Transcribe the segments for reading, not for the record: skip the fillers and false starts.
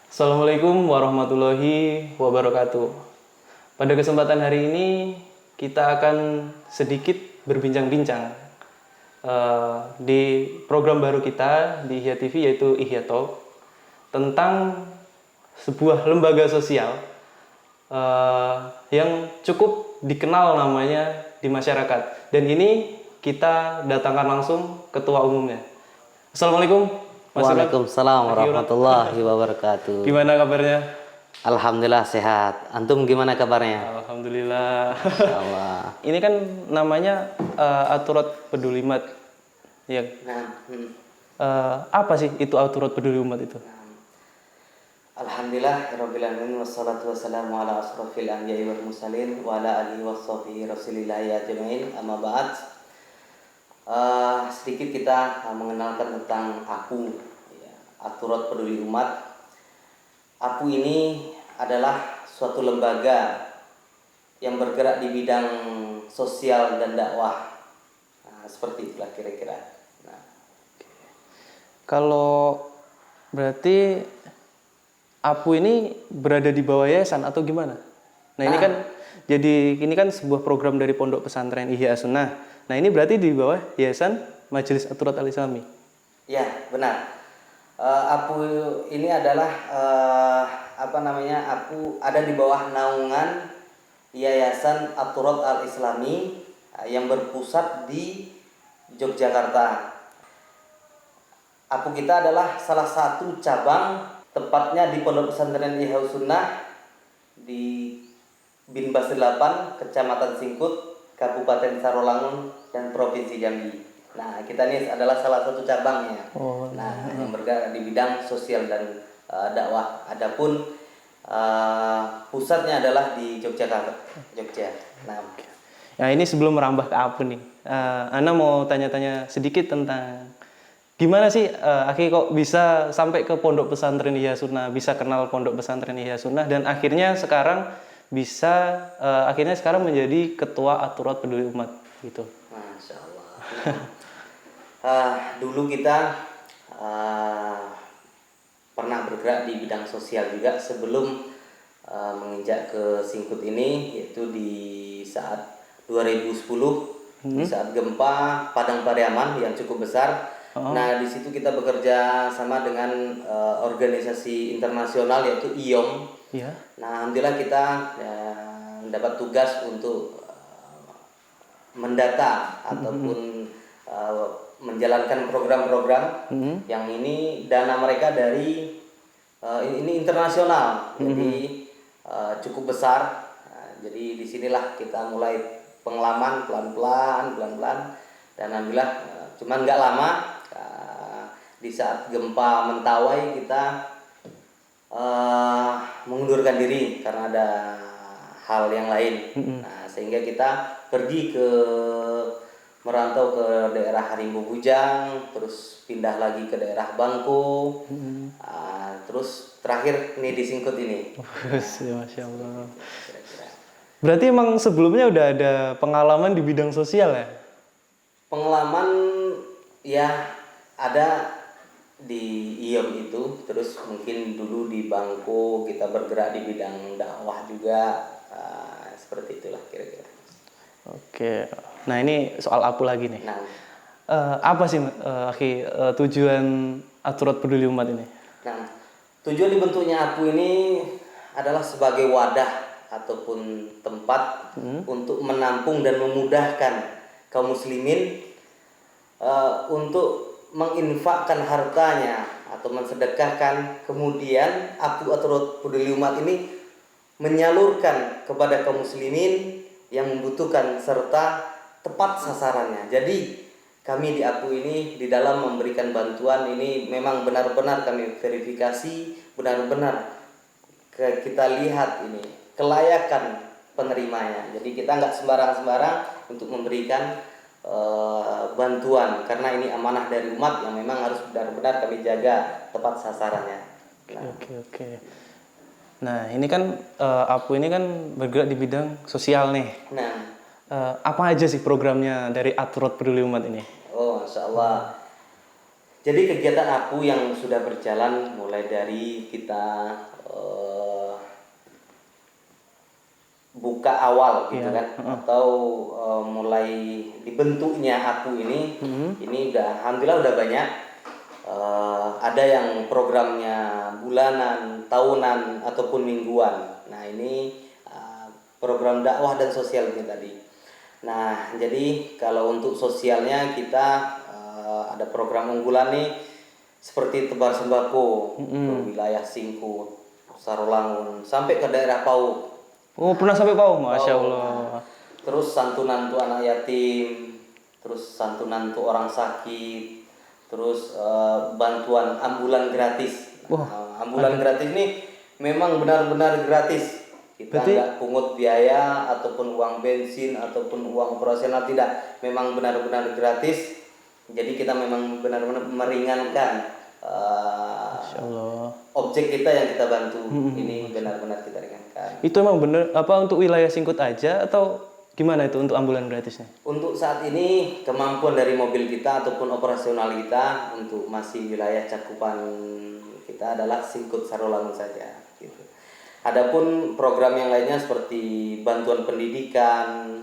Assalamualaikum warahmatullahi wabarakatuh. Pada kesempatan hari ini kita akan sedikit berbincang-bincang di program baru kita di Ihya TV yaitu Ihya Talk tentang sebuah lembaga sosial yang cukup dikenal namanya di masyarakat. Dan ini kita datangkan langsung ketua umumnya. Assalamualaikum. Mas Urat. Waalaikumsalam warahmatullahi wabarakatuh. Gimana kabarnya? Alhamdulillah sehat. Antum gimana kabarnya? Alhamdulillah. Allah. Ini kan namanya Aturat Peduli Umat. Ya. Apa sih itu Aturat Peduli Umat itu? Alhamdulillah rabbil alamin wassalatu wassalamu ala asrofil anbiya'i wal mursalin wa ala alihi washabihi rasulillahi ajmain. Amma ba'd. Sedikit kita mengenalkan tentang APU, ya, Aturat Peduli Umat. APU ini adalah suatu lembaga yang bergerak di bidang sosial dan dakwah. Seperti itulah kira-kira. Kalau berarti APU ini berada di bawah yayasan atau gimana? Nah ini kan ini kan sebuah program dari Pondok Pesantren Ihya Sunnah. Nah ini berarti di bawah Yayasan Majelis Aturat Al-Islami. Ya benar. APU ini adalah APU ada di bawah naungan Yayasan Aturat Al-Islami yang berpusat di Yogyakarta. APU kita adalah salah satu cabang, tepatnya di Pondok Pesantren Ihya Sunnah di Bin Basri 8, Kecamatan Singkut, Kabupaten Sarolangun dan Provinsi Jambi. Nah, kita ini adalah salah satu cabangnya. Yang bergerak di bidang sosial dan dakwah. Adapun pusatnya adalah di Yogyakarta. Nah, ini sebelum merambah ke APU nih, Ana mau tanya-tanya sedikit tentang gimana sih Aki kok bisa sampai ke Pondok Pesantren Ihya Sunnah, bisa kenal Pondok Pesantren Ihya Sunnah dan akhirnya sekarang menjadi ketua Aturat Peduli Umat gitu. Masya Allah. Dulu kita pernah bergerak di bidang sosial juga sebelum menginjak ke Singkut ini, yaitu di saat 2010 di saat gempa Padang Pariaman yang cukup besar. Nah di situ kita bekerja sama dengan organisasi internasional yaitu IOM. Ya. Nah alhamdulillah kita mendapat tugas untuk mendata ataupun menjalankan program-program yang ini dana mereka dari ini internasional, jadi cukup besar. Jadi disinilah kita mulai pengalaman pelan-pelan dan alhamdulillah cuman nggak lama di saat gempa Mentawai kita mengundurkan diri karena ada hal yang lain. Nah, sehingga kita pergi merantau ke daerah Harimau Bujang, terus pindah lagi ke daerah Bangko, terus terakhir ini di Singkut ini. Masya Allah. Berarti emang sebelumnya udah ada pengalaman di bidang sosial ya? Pengalaman ya ada di IOM itu, terus mungkin dulu di Bangko kita bergerak di bidang dakwah juga, seperti itulah kira-kira. Oke, nah ini soal APU lagi nih. Nah, apa sih tujuan Aturat Peduli Umat ini? Nah, tujuan dibentuknya APU ini adalah sebagai wadah ataupun tempat untuk menampung dan memudahkan kaum muslimin untuk menginfakkan hartanya atau mensedekahkan. Kemudian APU Aturat Peduli Umat ini menyalurkan kepada kaum muslimin yang membutuhkan serta tepat sasarannya. Jadi kami di APU ini di dalam memberikan bantuan ini memang benar-benar kami verifikasi, benar-benar kita lihat ini kelayakan penerimanya. Jadi kita nggak sembarang-sembarang untuk memberikan bantuan, karena ini amanah dari umat yang memang harus benar-benar kami jaga tepat sasarannya. Oke. Nah ini kan APU ini kan bergerak di bidang sosial nih. Nah, apa aja sih programnya dari Aturat Peduli Umat ini? Masya Allah. Jadi kegiatan APU yang sudah berjalan mulai dari kita buka awal gitu kan, atau mulai dibentuknya APU ini udah alhamdulillah udah banyak. Ada yang programnya bulanan, tahunan ataupun mingguan. Nah ini program dakwah dan sosial ini tadi. Nah jadi kalau untuk sosialnya kita ada program unggulan nih seperti tebar sembako ke wilayah Singkut, Sarolangun sampai ke daerah Pau. Oh, pernah sampai Pau, Masya Pau. Allah. Terus santunan untuk anak yatim, terus santunan untuk orang sakit, terus bantuan ambulan gratis. Nah, ambulan gratis ini memang benar-benar gratis. Kita nggak pungut biaya ataupun uang bensin ataupun uang operasional, tidak, memang benar-benar gratis. Jadi kita memang benar-benar meringankan Masya Allah. objek kita yang kita bantu ini benar-benar kita ringankan. Itu emang bener apa untuk wilayah Singkut aja atau gimana itu untuk ambulan gratisnya? Untuk saat ini kemampuan dari mobil kita ataupun operasional kita untuk masih wilayah cakupan kita adalah Singkut Sarolangun saja gitu. Adapun program yang lainnya seperti bantuan pendidikan,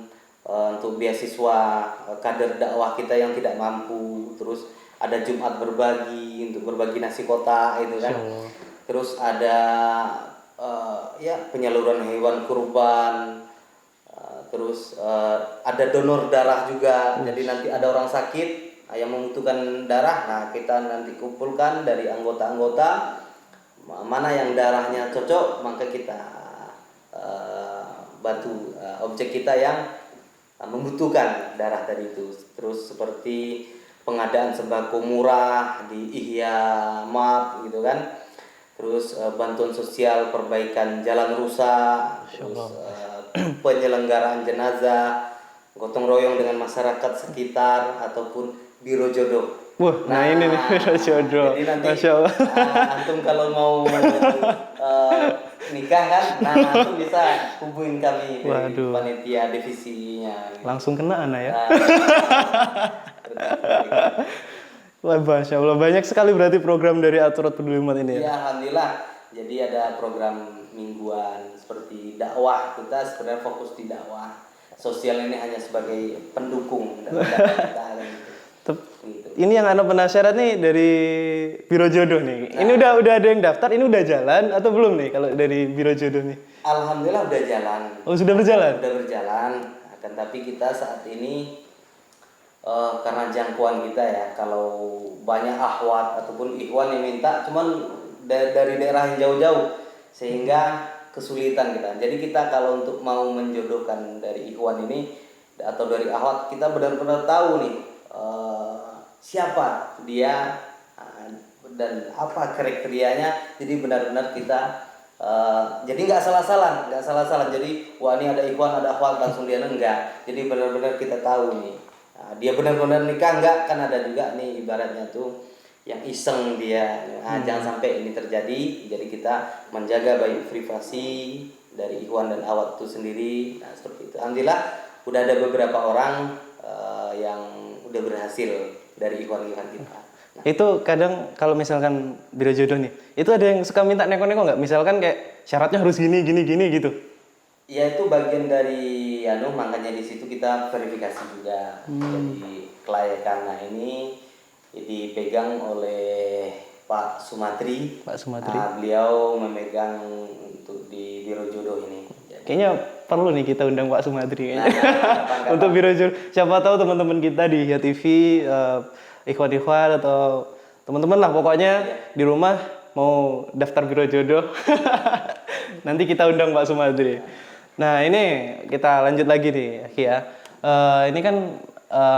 untuk beasiswa kader dakwah kita yang tidak mampu, terus ada Jumat berbagi untuk berbagi nasi kotak itu kan. Terus ada ya penyaluran hewan kurban. Terus ada donor darah juga. Jadi nanti ada orang sakit yang membutuhkan darah, nah kita nanti kumpulkan dari anggota-anggota mana yang darahnya cocok, maka kita bantu objek kita yang membutuhkan darah tadi itu. Terus seperti pengadaan sembako murah di Ihya MAP gitu kan. Terus bantuan sosial perbaikan jalan rusak, terus penyelenggaraan jenazah, gotong royong dengan masyarakat sekitar ataupun biro jodoh. Wah, nah ini nih biro jodoh. Jadi nanti Masya Allah. antum kalau mau nikah kan, nah antum bisa hubungin kami dari panitia divisinya. Gitu. Langsung kena anak ya. Wah, Masya Allah, banyak sekali berarti program dari Aturat Peduli Umat ini ya? Ya, alhamdulillah. Jadi ada program mingguan seperti dakwah. Kita sebenarnya fokus di dakwah. Sosial ini hanya sebagai pendukung dan kita gitu. Ini yang anak penasaran nih dari Biro Jodoh nih. Ini udah ada yang daftar, ini udah jalan atau belum nih kalau dari Biro Jodoh nih? Alhamdulillah udah jalan. Oh, sudah berjalan? Sudah berjalan. Akan tapi kita saat ini karena jangkauan kita ya, kalau banyak akhwat ataupun ikhwan yang minta, cuman dari daerah yang jauh-jauh, sehingga kesulitan kita. Jadi kita kalau untuk mau menjodohkan dari ikhwan ini atau dari akhwat, kita benar-benar tahu nih siapa dia dan apa kriterianya. Jadi benar-benar kita jadi nggak salah-salah. Jadi wah ini ada ikhwan, ada akhwat langsung dia enggak. Jadi benar-benar kita tahu nih. Dia benar-benar nikah enggak, kan ada juga nih ibaratnya tuh yang iseng dia. Jangan sampai ini terjadi. Jadi kita menjaga baik privasi dari ikhwan dan akhwat itu sendiri. Nah, seperti itu. Alhamdulillah udah ada beberapa orang yang udah berhasil dari ikhwan-ikhwan kita. Nah, itu kadang kalau misalkan Biro Jodoh nih, itu ada yang suka minta neko-neko nggak? Misalkan kayak syaratnya harus gini gitu. Ya itu bagian dari makanya di situ kita verifikasi juga. Jadi kelayakan ini dipegang oleh Pak Sumatri. Beliau memegang untuk di Biro Jodoh ini. Jadi, kayaknya perlu nih kita undang Pak Sumatri kayaknya. Untuk Biro Jodoh. Siapa tahu teman-teman kita di Ihya TV, ikhwan-ikhwan atau teman-teman lah pokoknya di rumah mau daftar Biro Jodoh. Nanti kita undang Pak Sumatri. Nah ini kita lanjut lagi nih ya. Ini kan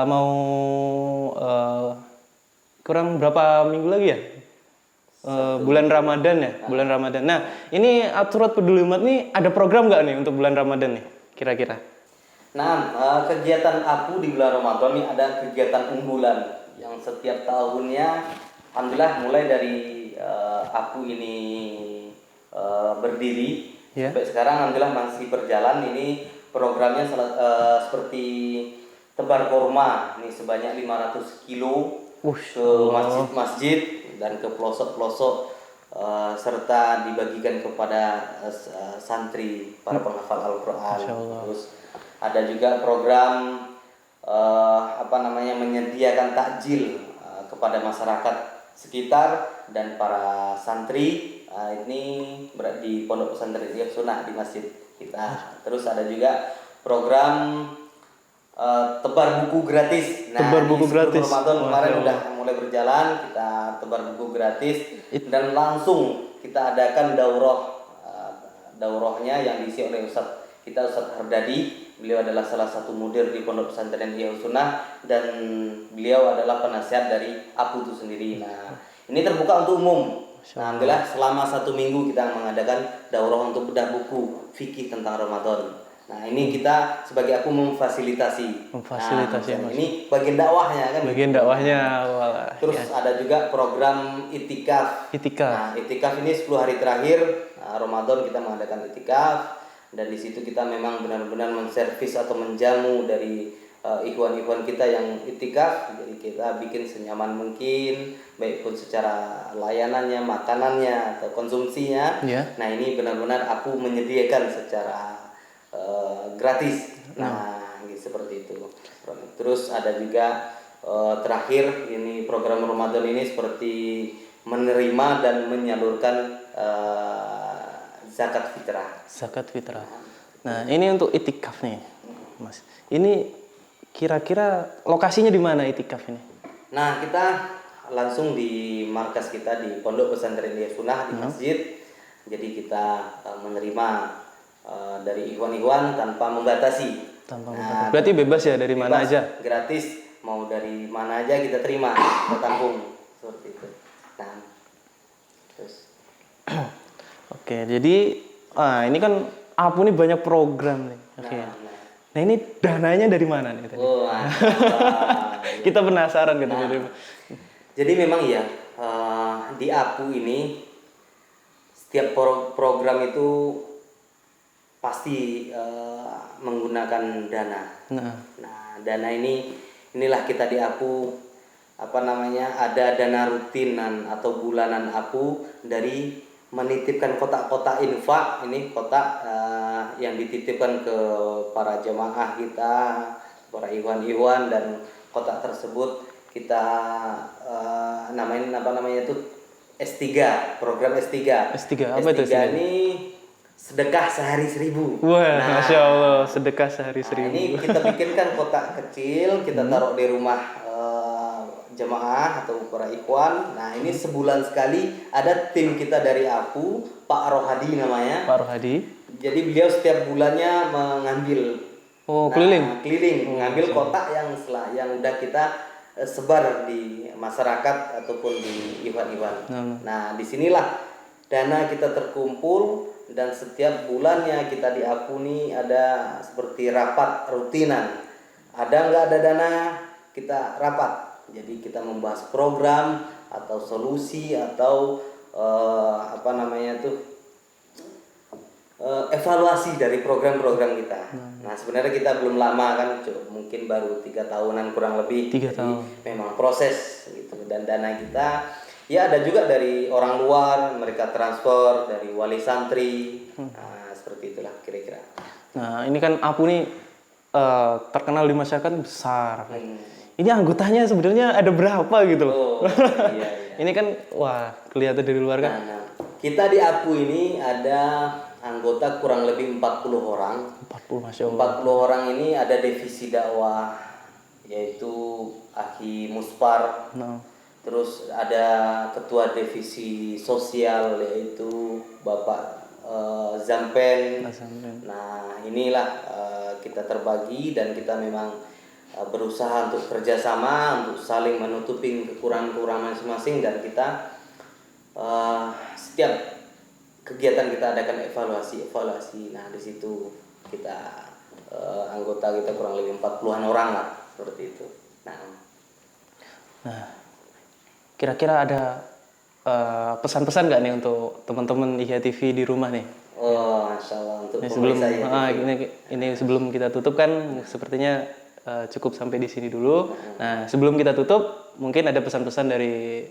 mau kurang berapa minggu lagi ya? Bulan Ramadan ya, bulan Ramadan. Nah, ini Aturat Peduli Umat nih ada program nggak nih untuk bulan Ramadan nih, kira-kira? Nah, kegiatan APU di bulan Ramadan ini ada kegiatan unggulan yang setiap tahunnya, alhamdulillah mulai dari APU ini berdiri sampai sekarang, alhamdulillah masih berjalan. Ini programnya seperti tebar korma, nih sebanyak 500 kilo. ke masjid-masjid dan ke pelosok-pelosok serta dibagikan kepada santri para penghafal Al-Quran. Masya Allah. Terus ada juga program menyediakan takjil kepada masyarakat sekitar dan para santri. Ini di Pondok Pesantren Ihya Sunnah di masjid kita. Terus ada juga program tebar buku gratis. Nah, Tebar buku di gratis. Ramadan kemarin Masya udah mulai berjalan, kita tebar buku gratis dan langsung kita adakan daurahnya yang diisi oleh Ustadz Hardadi. Beliau adalah salah satu mudir di Pondok Pesantren Ihya Sunnah dan beliau adalah penasihat dari APU itu sendiri. Nah, ini terbuka untuk umum. Nah, alhamdulillah selama 1 minggu kita mengadakan daurah untuk bedah buku fikih tentang Ramadan. Nah, ini kita sebagai APU memfasilitasi. Nah, ini bagian dakwahnya kan. Bagian dakwahnya. Walah, terus ada juga program itikaf. Nah, itikaf ini 10 hari terakhir Ramadan kita mengadakan itikaf. Dan di situ kita memang benar-benar menservis atau menjamu dari ikhwan-ikhwan kita yang itikaf. Jadi kita bikin senyaman mungkin, baik pun secara layanannya, makanannya atau konsumsinya. Nah, ini benar-benar aku menyediakan secara gratis. Nah, seperti itu. Terus ada juga terakhir ini program Ramadan ini seperti menerima dan menyalurkan zakat fitrah. Nah, ini untuk itikaf nih, Mas. Ini kira-kira lokasinya di mana itikaf ini? Nah, kita langsung di markas kita di Pondok Pesantren Ihya Sunnah di masjid. Jadi kita menerima dari ikhwan-ikhwan tanpa membatasi. Berarti bebas ya dari mana aja? Gratis, mau dari mana aja kita terima, kita tampung seperti itu. Nah, terus. Oke, jadi ini kan APU ini banyak program nih. Oke. Nah, ini dananya dari mana nih tadi? Kita penasaran gitu. Jadi memang ya di APU ini setiap program itu pasti menggunakan dana. Nah, dana inilah kita di APU ada dana rutinan atau bulanan APU dari menitipkan kotak-kotak infak. Ini kotak yang dititipkan ke para jemaah kita, para ikhwan-ikhwan, dan kotak tersebut kita S3, program S3. Apa itu? S3 ini sedekah sehari 1.000. Wah, Masya Allah, sedekah sehari 1.000. Ini kita bikinkan kotak kecil, kita taruh di rumah jemaah atau para ikhwan. Nah, ini sebulan sekali ada tim kita dari APU, Pak Rohadi namanya. Pak Rohadi. Jadi beliau setiap bulannya mengambil keliling mengambil kotak yang udah kita sebar di masyarakat ataupun di ikhwan-ikhwan. Nah, disinilah dana kita terkumpul dan setiap bulannya kita di APU nih ada seperti rapat rutinan. Ada nggak ada dana, kita rapat. Jadi kita membahas program atau solusi atau evaluasi dari program-program kita. Nah, sebenarnya kita belum lama kan, mungkin baru 3 tahunan kurang lebih. 3 tahun. Jadi memang proses gitu. Dan dana kita ya ada juga dari orang luar, mereka transfer dari wali santri. Nah, seperti itulah kira-kira. Nah, ini kan APU nih terkenal di masyarakat besar. Ini anggotanya sebenarnya ada berapa gitu loh. Iya. Ini kan wah, kelihatan dari luar kan. Nah, kita di APU ini ada anggota kurang lebih 40 orang. 40, Masya Allah. 40 orang ini ada divisi dakwah, yaitu Aki Muspar. Terus ada ketua divisi sosial, yaitu Bapak Zampen. Nah, inilah kita terbagi dan kita memang berusaha untuk kerjasama, untuk saling menutupi kekurangan-kekurangan masing-masing, dan kita setiap kegiatan kita adakan evaluasi. Nah, di situ kita anggota kita kurang lebih 40-an orang lah, seperti itu. Nah, kira-kira ada pesan-pesan nggak nih untuk teman-teman Ihya TV di rumah nih? Masya Allah, untuk ini sebelum kita tutup kan sepertinya cukup sampai di sini dulu. Nah, sebelum kita tutup, mungkin ada pesan-pesan dari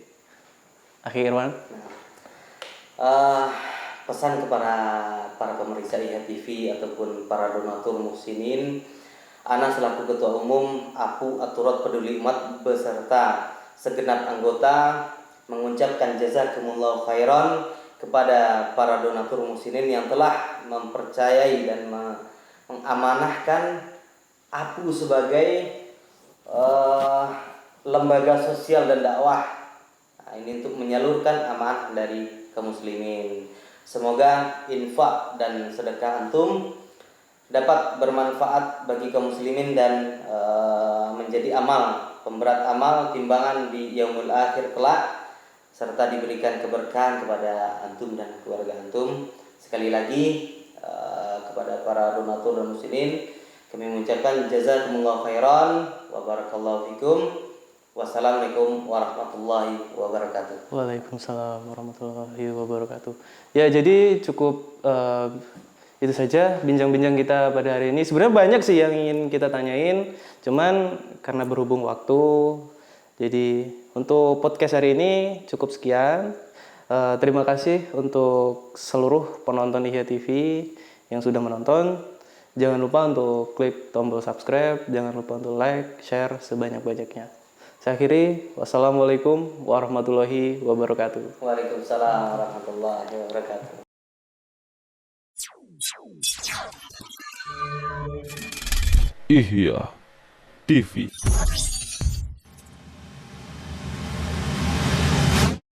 Akhi Irwan. Pesan kepada para pemeriksa IHA TV ataupun para donatur muslimin, Ana selaku Ketua Umum APU Aturat Peduli Umat beserta segenap anggota mengucapkan jazakumullah khairan kepada para donatur muslimin yang telah mempercayai dan mengamanahkan APU sebagai lembaga sosial dan dakwah. Nah, ini untuk menyalurkan amanah dari kaum muslimin. Semoga infak dan sedekah antum dapat bermanfaat bagi kaum muslimin dan menjadi amal, pemberat amal timbangan di yaumul akhir kelak, serta diberikan keberkahan kepada antum dan keluarga antum. Sekali lagi kepada para donatur dan muslimin kami mengucapkan jazakumullah khairan wa barakallahu fikum. Wassalamualaikum warahmatullahi wabarakatuh. Waalaikumsalam warahmatullahi wabarakatuh. Ya, jadi cukup itu saja bincang-bincang kita pada hari ini. Sebenarnya banyak sih yang ingin kita tanyain, cuman karena berhubung waktu, jadi untuk podcast hari ini cukup sekian. Terima kasih untuk seluruh penonton IHA TV yang sudah menonton. Jangan lupa untuk klik tombol subscribe, jangan lupa untuk like, share sebanyak-banyaknya. Saya akhiri, wassalamualaikum warahmatullahi wabarakatuh. Waalaikumsalam warahmatullahi wabarakatuh. IHYA TV